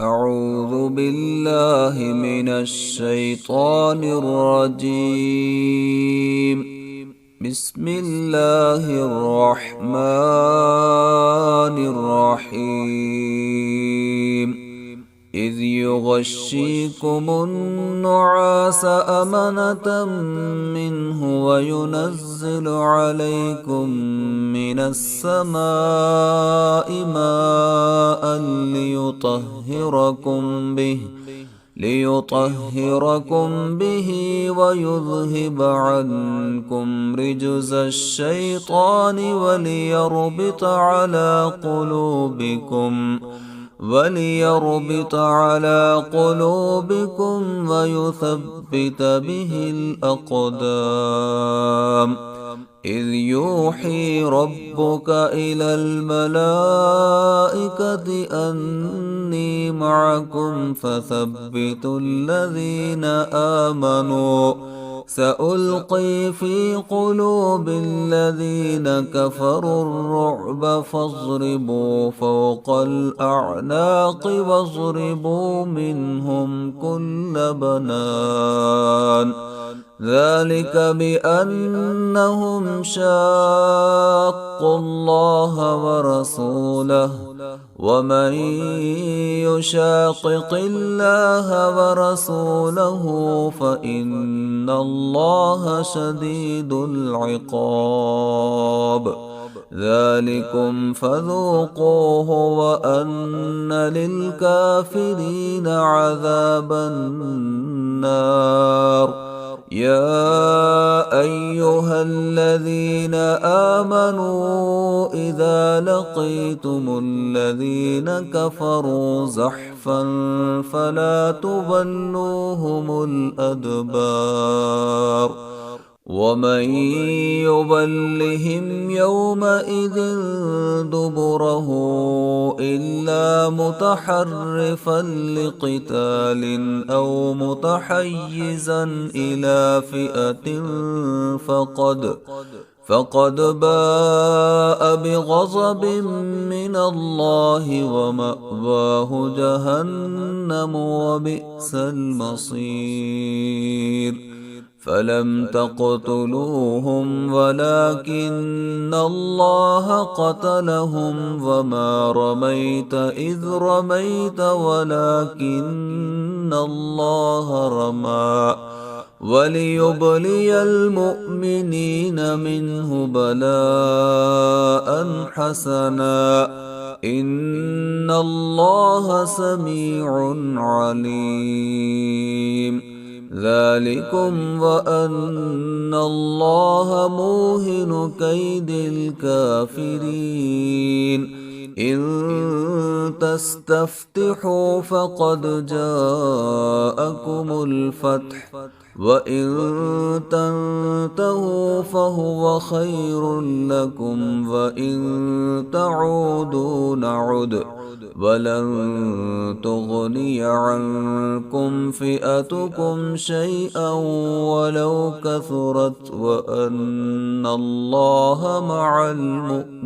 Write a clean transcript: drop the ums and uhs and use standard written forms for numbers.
أعوذ بالله من الشيطان الرجيم. بسم الله الرحمن الرحيم. إذ يغشيكم النعاس أمنة منه وينزل عليكم من السماء ماء ليطهركم به ويذهب عنكم رجز الشيطان وليربط على قلوبكم ويثبت به الأقدام. إذ يوحي ربك إلى الملائكة أني معكم فثبتوا الذين آمنوا. سألقي في قلوب الذين كفروا الرعب فاضربوا فوق الأعناق واضربوا منهم كل بنان. ذلك بأنهم شاقوا الله ورسوله ومن يشاقق الله ورسوله فإن الله شديد العقاب. ذلكم فذوقوه وأن للكافرين عذاب النار. يا أيها الذين آمنوا إذا لقيتم الذين كفروا زحفا فلا تولوهم الأدبار. ومن يولهم يومئذ دبره إلا متحرفا لقتال أو متحيزا إلى فئة فقد باء بغضب من الله ومأواه جهنم وبئس المصير. فلم تقتلوهم ولكن الله قتلهم وما رميت إذ رميت ولكن الله رمى وليبلي المؤمنين منه بلاء حسنا إن الله سميع عليم. ذلكم وأن الله موهن كيد الكافرين. إن تستفتحوا فقد جاءكم الفتح وإن تنتهوا فهو خير لكم وإن تعودوا نعد ولن تغني عنكم فئتكم شيئا ولو كثرت وأن الله مع المؤمنين.